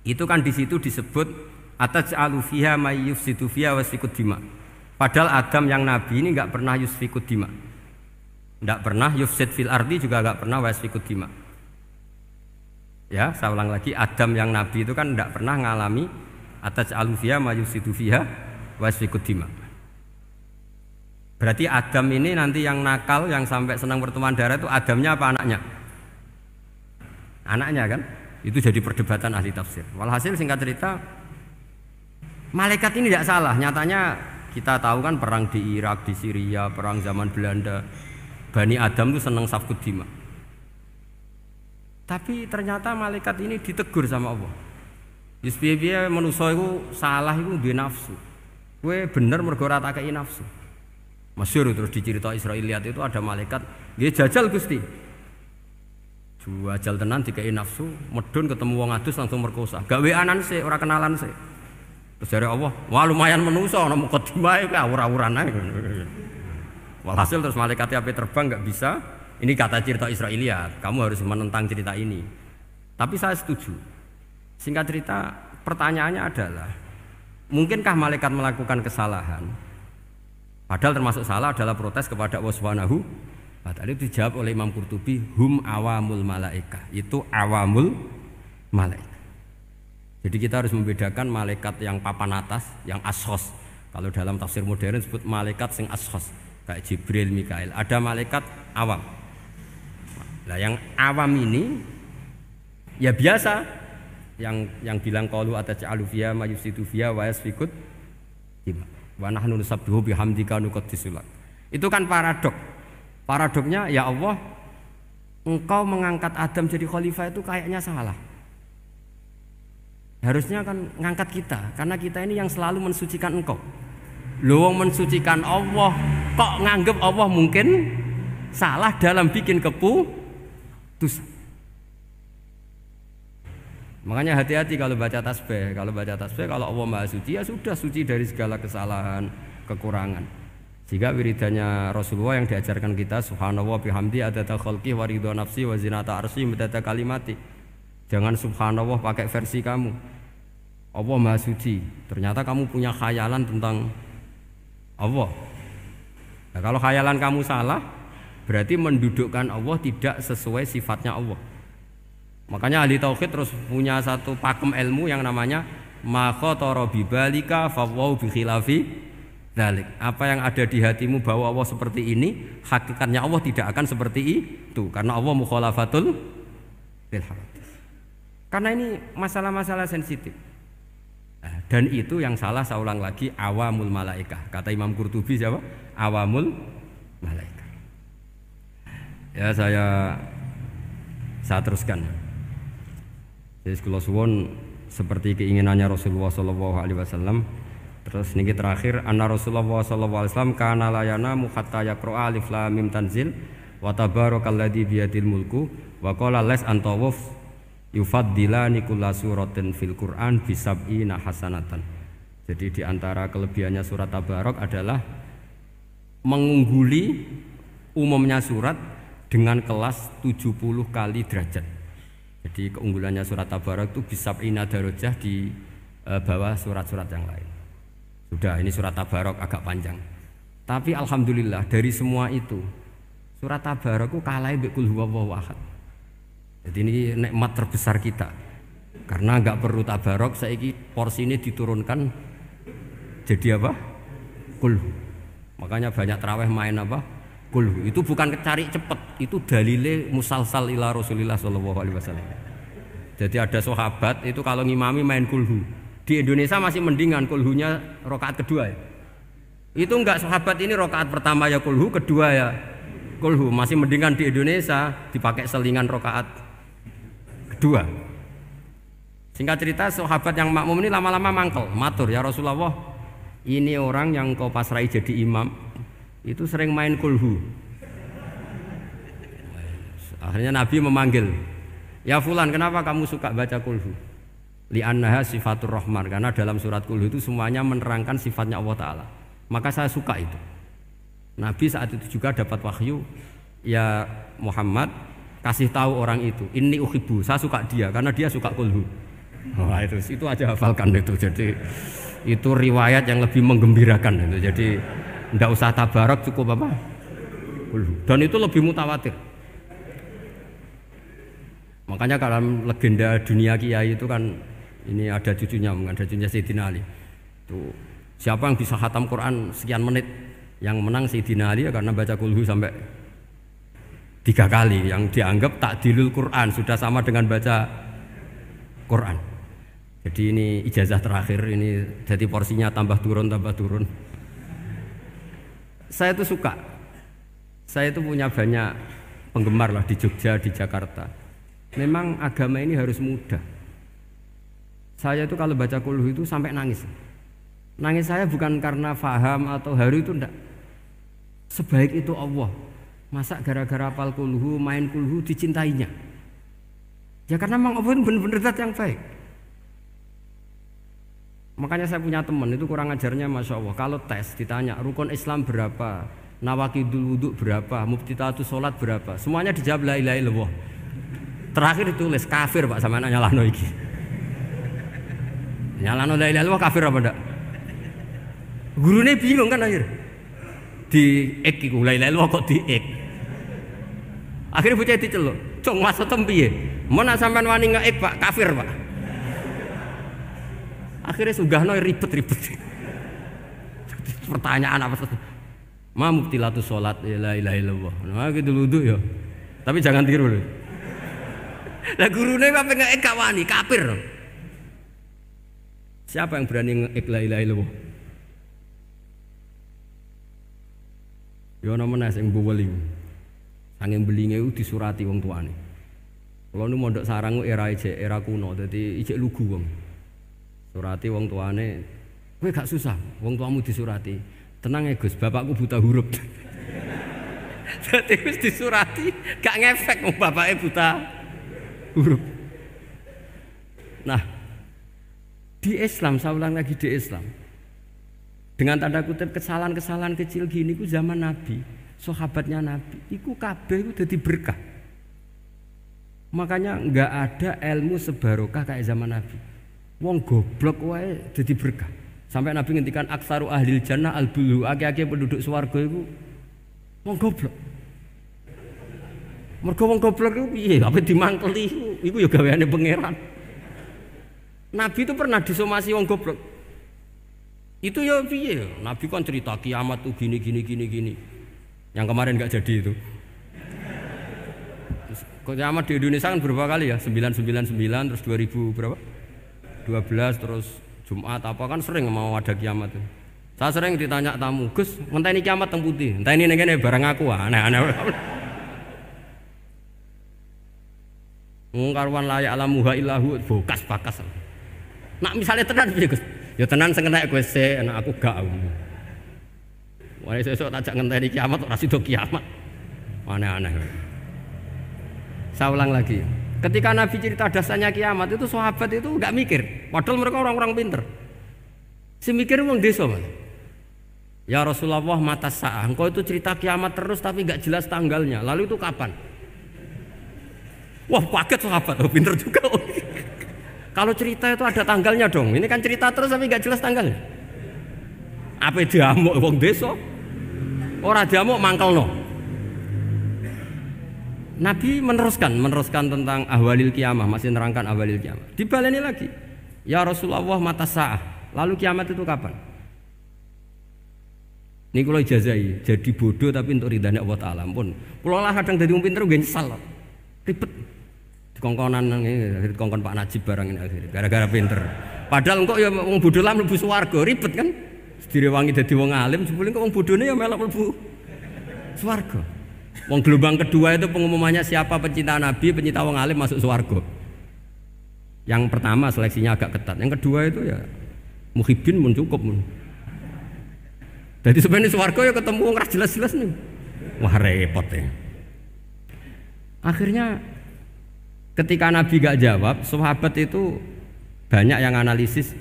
Speaker 1: itu kan di situ disebut ataj'alu fiha may yufsidu fiha wasfikud dima. Padahal Adam yang nabi ini enggak pernah yusfikud dima. Enggak pernah yufsid fil ardi, juga enggak pernah wasfikud dima. Ya, saya ulang lagi, Adam yang nabi itu kan enggak pernah ngalami ataj'alu fiha may yufsidu fiha wasfikud dima. Berarti Adam ini nanti yang nakal, yang sampai senang pertemuan darah itu Adamnya apa anaknya? Anaknya kan? Itu jadi perdebatan ahli tafsir. Walhasil singkat cerita, Malaikat ini tidak salah. Nyatanya kita tahu kan perang di Irak, di Syria, perang zaman Belanda. Bani Adam itu senang safkut dima. Tapi ternyata malaikat ini ditegur sama Allah. Wis piye-piye manusa iku salah iku duwe nafsu. Kowe bener mergo ora tak kei nafsu. Masyhur terus dicerita Israiliyat itu ada malaikat, nggih jajal Gusti. Jajal tenan dikei nafsu, medun ketemu wong adus langsung merkosa. Gaweanan sih, ora kenalan sih. Terus jare Allah, wah lumayan manusa ana mukadimah iku awur-awuran ae. Walhasil terus malaikatnya api terbang nggak bisa. Ini kata cerita Israiliyat, kamu harus menentang cerita ini. Tapi saya setuju. Singkat cerita, pertanyaannya adalah, mungkinkah malaikat melakukan kesalahan? Padahal termasuk salah adalah protes kepada Allah Subhanahu wa ta'ala. Itu dijawab oleh Imam Qurtubi, hum awamul malaika. Itu awamul malaika. Jadi kita harus membedakan malaikat yang papan atas, yang ashos. Kalau dalam tafsir modern disebut malaikat sing ashos, kayak Jibril, Mikail. Ada malaikat awam. Nah, yang awam ini ya biasa, yang bilang qalu ataj'alu fiha ma yufsidu fiha wa yasfikut dima wa nahnu nusabbihu bihamdika nuqaddisu lak. Itu kan paradok. Paradoknya ya Allah, engkau mengangkat Adam jadi khalifah itu kayaknya salah. Harusnya kan ngangkat kita, karena kita ini yang selalu mensucikan engkau. Lu mensucikan Allah, kok nganggep Allah mungkin salah dalam bikin keputusan. Makanya hati-hati kalau baca tasbih. Kalau baca tasbih, kalau Allah Maha Suci, ya sudah suci dari segala kesalahan, kekurangan. Jika wiridannya Rasulullah yang diajarkan kita, subhanallah bihamdi adada khalqi wa ridha nafsi wa zinata arsy midada kalimati. Jangan subhanallah pakai versi kamu. Allah Maha Suci. Ternyata kamu punya khayalan tentang Allah. Nah, kalau khayalan kamu salah, berarti mendudukkan Allah tidak sesuai sifatnya Allah. Makanya ahli tauhid terus punya satu pakem ilmu yang namanya ma khatara bi balika fa wa bi khilafi dzalik. Apa yang ada di hatimu bahwa Allah seperti ini, hakikatnya Allah tidak akan seperti itu, karena Allah mukhalafatul bil hawadits. Karena ini masalah-masalah sensitif. Dan itu yang salah, saya ulang lagi, awamul malaikah. Kata Imam Qurtubi siapa? Awamul malaikah. Ya saya teruskan. Jadi kula suwun seperti keinginannya Rasulullah SAW. Terus niki terakhir, anna Rasulullah SAW kana layana hatta yaqra alif lam mim tanzil wa tabarakalladzi biyadil mulku wa qala las antawuf yufaddilani kulla suratin fil Qur'an bisab'ina hasanatan. Jadi di antara kelebihannya surat Tabarok adalah mengungguli umumnya surat dengan kelas 70 kali derajat. Jadi keunggulannya surat Tabarok itu bisab'ina darajah di bawah surat-surat yang lain. Sudah, ini surat Tabarok agak panjang. Tapi alhamdulillah dari semua itu surat Tabarok itu kalah mbek qul huwallahu ahad. Jadi ini nikmat terbesar kita. Karena nggak perlu Tabarok, saiki porsi ini diturunkan jadi apa? Qul. Makanya banyak tarawih main apa? Qul. Itu bukan cari cepet, itu dalile musalsal ila Rasulillah sallallahu alaihi wasallam. Jadi ada sahabat itu kalau ngimami main kulhu. Di Indonesia masih mendingan kulhunya rakaat kedua ya. Itu enggak, sahabat ini rakaat pertama ya kulhu, kedua ya kulhu. Masih mendingan di Indonesia dipakai selingan rakaat kedua. Singkat cerita, sahabat yang makmum ini lama-lama mangkel, matur, ya Rasulullah, ini orang yang kau pasrai jadi imam itu sering main kulhu. Akhirnya Nabi memanggil, ya fulan, kenapa kamu suka baca kulhu? Li'annaha sifatur rahman, karena dalam surat kulhu itu semuanya menerangkan sifatnya Allah Ta'ala. Maka saya suka itu. Nabi saat itu juga dapat wahyu, ya Muhammad, kasih tahu orang itu, inni uhibbu, saya suka dia karena dia suka kulhu. Wah, itu aja hafalkan itu. Jadi itu riwayat yang lebih menggembirakan itu. Jadi tidak usah Tabarok, cukup apa? Kulhu. Dan itu lebih mutawatir. Makanya dalam legenda dunia kiai itu kan ini ada cucunya Sayyidina Ali. Tuh, siapa yang bisa khatam Quran sekian menit, yang menang Sayyidina Ali ya, karena baca kulhu sampai 3 kali, yang dianggap takdilul Quran, sudah sama dengan baca Quran. Jadi ini ijazah terakhir, ini jadi porsinya tambah turun. Saya tuh suka. Saya itu punya banyak penggemar lah di Jogja, di Jakarta. Memang agama ini harus mudah. Saya itu kalau baca Qul Hu itu sampai nangis. Nangis saya bukan karena faham atau haru itu enggak. Sebaik itu Allah. Masa gara-gara hafal Qul Hu, main Qul Hu dicintainya. Ya karena memang Allah itu benar-benar zat yang baik. Makanya saya punya teman itu kurang ajarnya Masya Allah. Kalau tes ditanya rukun Islam berapa, nawakidul wudhu berapa, muftitatus sholat berapa, semuanya dijawab la ilaha illallah. Terakhir ditulis kafir Pak sama anak nyalano iki. Nyalano la ilaha illallah kafir apa enggak? Gurunya bingung kan akhir. Di ek iku la ilaha illallah kok di ek. Akhirnya bocah diceluk, "Cung maksud piye? Mun sampean wani ngeek Pak, kafir Pak." Akhirnya sugahno ribet-ribet. Pertanyaan apa saja. Ma mubtilatus sholat la ilaha illallah. Nah gitu wudu ya. Tapi jangan tiru lho. Lah gurune apa ngeek gak wani, kafir. Siapa yang berani ngeek la ilaha illallah? Ya ana meneh sing mbuweling. Saking belinge disurati wong tuane. Kula nu mondok sarang era kuno, dadi ijek lugu wong. Surati wong tuane, kowe gak susah, wong tuamu disurati. Tenang ya Gus, bapakku buta huruf. Dadi wis disurati, gak ngefek wong bapake buta huruf. Nah, di Islam, saya ulang lagi di Islam. Dengan tanda kutip kesalahan-kesalahan kecil gini ku zaman Nabi, sahabatnya Nabi, iku kabeh dadi berkah. Makanya enggak ada ilmu sebarokah kayak zaman Nabi. Wong goblok wae dadi berkah. Sampai Nabi ngendikan aksaru ahlil jannah al-bulu, akeh-akeh penduduk swarga iku wong goblok. Mergo wong goblok iku piye? Apa dimangkeli iku ya gaweane pangeran. Nabi itu pernah disomasi wong goblok. Itu ya piye? Nabi kan cerita kiamat tuh gini. Yang kemarin enggak jadi itu. Terus kiamat di Indonesia kan berapa kali ya? 999 terus 2000 berapa? 12 terus Jumat apa kan sering mau ada kiamat tuh. Saya sering ditanya tamu, Gus, ngenteni kiamat teng putih. Enteni ning kene barang aku aneh-aneh. Karuan layak alamuha illahu bokas-bakas. Nak misalnya tenan piye Gus? Ya tenan sing enek kowe sik, enak aku gak. Wah sesuk tak ngenteni kiamat ora sida kiamat. Aneh-aneh. Saya ulang lagi. Ketika Nabi cerita dasarnya kiamat itu sahabat itu enggak mikir. Padahal mereka orang-orang pinter. Si mikir wong desa, Mas. Ya Rasulullah mata sa'ah. Engkau itu cerita kiamat terus tapi enggak jelas tanggalnya. Lalu itu kapan? Wah, kaget sahabat. Oh, pinter juga. Kalau cerita itu ada tanggalnya dong. Ini kan cerita terus tapi enggak jelas tanggalnya. Apa diamuk wong desa? Ora diamuk mangkelno. Nabi meneruskan tentang ahwalil kiamah, masih nerangkan ahwalil kiamah. Dibaleni lagi. Ya Rasulullah mata sa'ah. Lalu kiamat itu kapan? Ini kalau ijazai, jadi bodoh tapi untuk ridhanya Allah Ta'ala. Ampun. Kalau lah kadang jadi wong pinter gak nyesal. Ribet. Dikongkonan ini, dikongkon Pak Najib barang ini akhirnya. Gara-gara pinter. Padahal kok ya wong bodoh lah mlebu swarga, ribet kan? Direwangi dadi wong alim, sebelum kok wong bodohne ya melok mlebu swarga. Wong gelombang kedua itu pengumumannya siapa pencinta Nabi, pencinta wong alim masuk swarga. Yang pertama seleksinya agak ketat. Yang kedua itu ya muhibin mun cukup mun. Jadi sebenarnya swarga ya ketemu wong ra jelas-jelas nih. Wah repot ya. Akhirnya ketika Nabi gak jawab, sahabat itu banyak yang analisis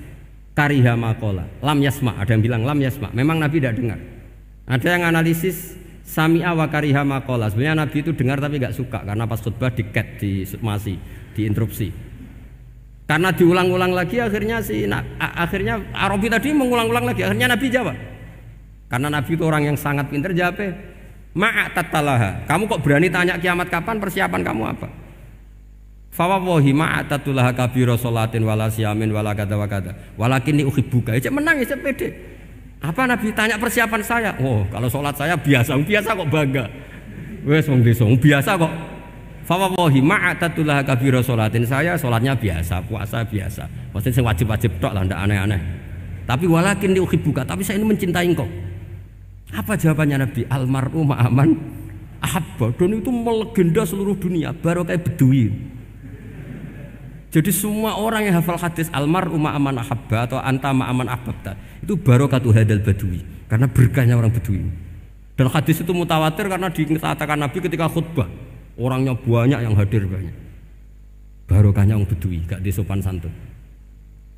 Speaker 1: kariha maqala, lam yasma, ada yang bilang lam yasma. Memang Nabi tidak dengar. Ada yang analisis sami'a wa kariha maqala. Sebenarnya Nabi itu dengar tapi gak suka karena pas khutbah di-cut, diinterupsi. Karena diulang-ulang lagi akhirnya akhirnya Arabi tadi mengulang-ulang lagi. Akhirnya Nabi jawab. Karena Nabi itu orang yang sangat pintar, jawabnya ma'atatalaha. Kamu kok berani tanya kiamat kapan, persiapan kamu apa? Fawawahi ma'atatulaha kabira sholatin wala siyamin wala kada wa kada walakinni uhibbuka. Ya menang ya pede. Apa Nabi tanya persiapan saya? Oh kalau sholat saya biasa kok bangga. Wes wong desa biasa kok. Fa wallahi ma'atatul kabira salatin, saya salatnya biasa, puasa biasa. Maksudnya sing wajib-wajib tok lah, ndak aneh-aneh. Tapi walakin liuhibbuka, tapi saya ini mencintai engkau. Apa jawabannya Nabi? Almar'u ma'aman ahabba. Dan itu melegenda seluruh dunia, baru kayak Bedui. Jadi semua orang yang hafal hadis almar'u ma'aman ahabba atau anta ma'aman ahbabta, itu barokatu hadal badui, karena berkahnya orang Bedui. Dan hadis itu mutawatir karena dikatakan Nabi ketika khutbah, orangnya banyak yang hadir banyak. Barokahnya orang Bedui, gak disopan santun.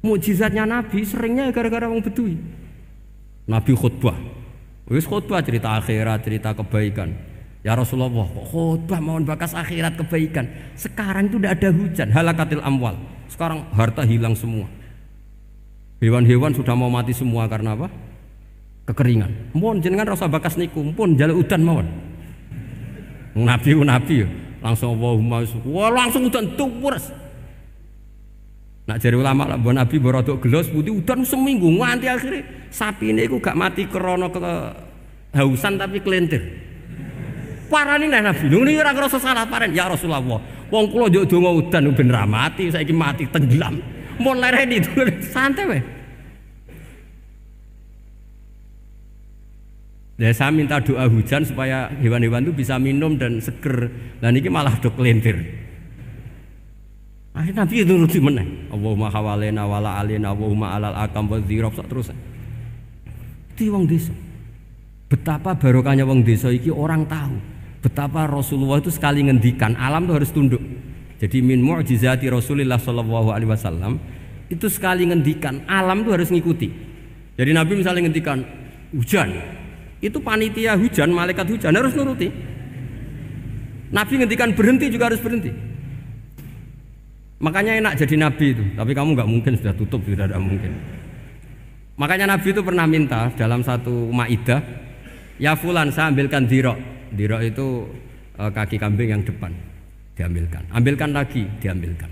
Speaker 1: Mukjizatnya Nabi seringnya gara-gara orang Bedui. Nabi khutbah, wis khutbah cerita akhirat, cerita kebaikan. Ya Rasulullah, khutbah mohon bakas akhirat kebaikan. Sekarang itu tidak ada hujan, halakatil amwal. Sekarang harta hilang semua. Hewan-hewan sudah mau mati semua karena apa? Kekeringan. Mohon jenengan rasa bakas niku, pun jaluk udan mohon. Nabi langsung Allahumma, wah langsung udan tuwurs. Nak jari ulama lah, buat Nabi berodok gelos putih udan seminggu nganti akhirnya sapi ini aku gak mati krono kehausan tapi kelentir. Parani nih Nabi, ini ora ngrasa salah paren. Ya Rasulullah, wong kula njuk donga udan ben ra mati, saiki mati tenggelam. Mun lereni itu santai weh. Ya saya minta doa hujan supaya hewan-hewan itu bisa minum dan seger. Dan ini malah dok kelentir. Akhirnya Nabi itu nuruti meneh. Allahumma hawalena wala alena Allahumma alal akam wa dzirab terus. Itu wong desa. Betapa barokahnya wong desa iki orang tahu. Betapa Rasulullah itu sekali ngendikan alam itu harus tunduk. Jadi min mu'jizati Rasulullah sallallahu alaihi wasallam itu sekali ngendikan alam itu harus ngikuti. Jadi Nabi misalnya ngendikan hujan, itu panitia hujan, malaikat hujan harus nuruti. Nabi ngendikan berhenti juga harus berhenti. Makanya enak jadi Nabi itu. Tapi kamu nggak mungkin, sudah tutup, sudah tidak mungkin. Makanya Nabi itu pernah minta dalam satu maidah, ya fulan saya ambilkan dirok. Dirok itu kaki kambing yang depan, diambilkan. Ambilkan lagi, diambilkan.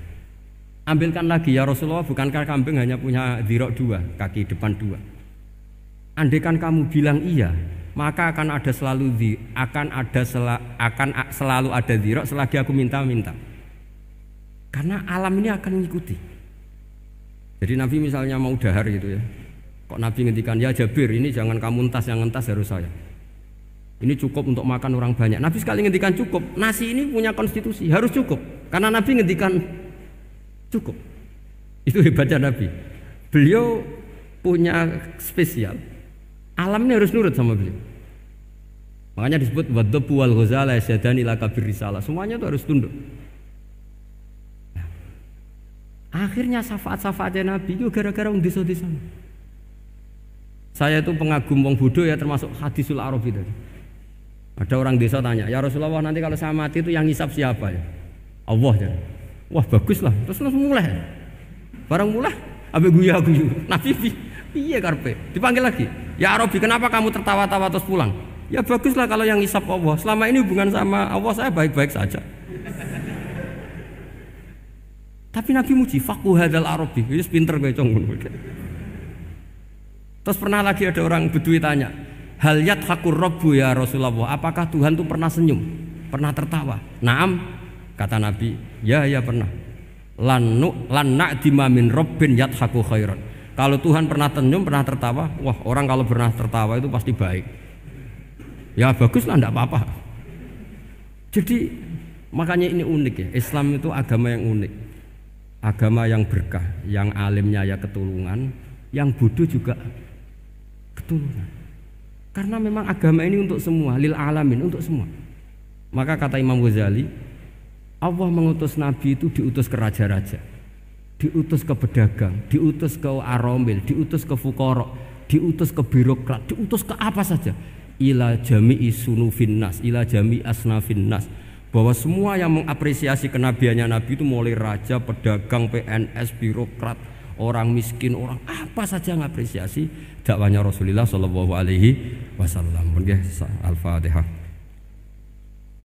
Speaker 1: Ambilkan lagi ya Rasulullah, bukankah kambing hanya punya dirok dua, kaki depan dua. Andaikan kamu bilang iya, maka akan selalu ada dirok selagi aku minta-minta. Karena alam ini akan mengikuti. Jadi Nabi misalnya mau dahar gitu ya, kok Nabi ngendikan ya Jabir, ini jangan kamu entas, yang entas harus saya. Ini cukup untuk makan orang banyak. Nabi sekali ngendikan cukup. Nasi ini punya konstitusi, harus cukup. Karena Nabi ngendikan cukup. Itu hebatnya Nabi. Beliau punya spesial. Alam ini harus nurut sama beliau. Makanya disebut wadhabu wal ghazala yasyadani laka birrisalah. Semuanya itu harus tunduk. Nah, akhirnya syafaat-syafaatnya Nabi itu gara-gara wong desa-desa. Saya itu pengagum wong bodoh ya, termasuk hadisul Arabi tadi. Ada orang desa tanya, ya Rasulullah nanti kalau saya mati itu yang ngisap siapa ya? Allah ya. Wah bagus lah, terus mulai. Barang mulai, abe guyu. Nabi piye karpe? Dipanggil lagi. Ya Arabi, kenapa kamu tertawa-tawa terus pulang? Ya bagus lah kalau yang ngisap Allah. Selama ini hubungan sama Allah saya baik-baik saja. Tapi Nabi muji, faqhu hadzal Arabi, wis pinter kowe cong. Terus pernah lagi ada orang Bedui tanya, hal yadhakur rabbu ya Rasulullah, apakah Tuhan itu pernah senyum, pernah tertawa? Naam, kata Nabi, ya pernah. Lan na'dima min rabbin yadhaku khairan. Kalau Tuhan pernah senyum, pernah tertawa, wah orang kalau pernah tertawa itu pasti baik. Ya baguslah, enggak apa-apa. Jadi makanya ini unik ya, Islam itu agama yang unik. Agama yang berkah, yang alimnya ya ketulungan, yang bodoh juga ketulungan. Karena memang agama ini untuk semua, lil alamin, untuk semua. Maka kata Imam Ghazali, Allah mengutus Nabi itu diutus ke raja-raja, diutus ke pedagang, diutus ke aromil, diutus ke fuqara, diutus ke birokrat, diutus ke apa saja. Ila jami'i sunufin nas, ila jami'i asnafin nas. Bahwa semua yang mengapresiasi kenabiannya Nabi itu mulai raja, pedagang, PNS, birokrat, orang miskin, orang apa saja mengapresiasi dakwahnya Rasulullah Shallallahu Alaihi Wasallam. Al-Fatihah.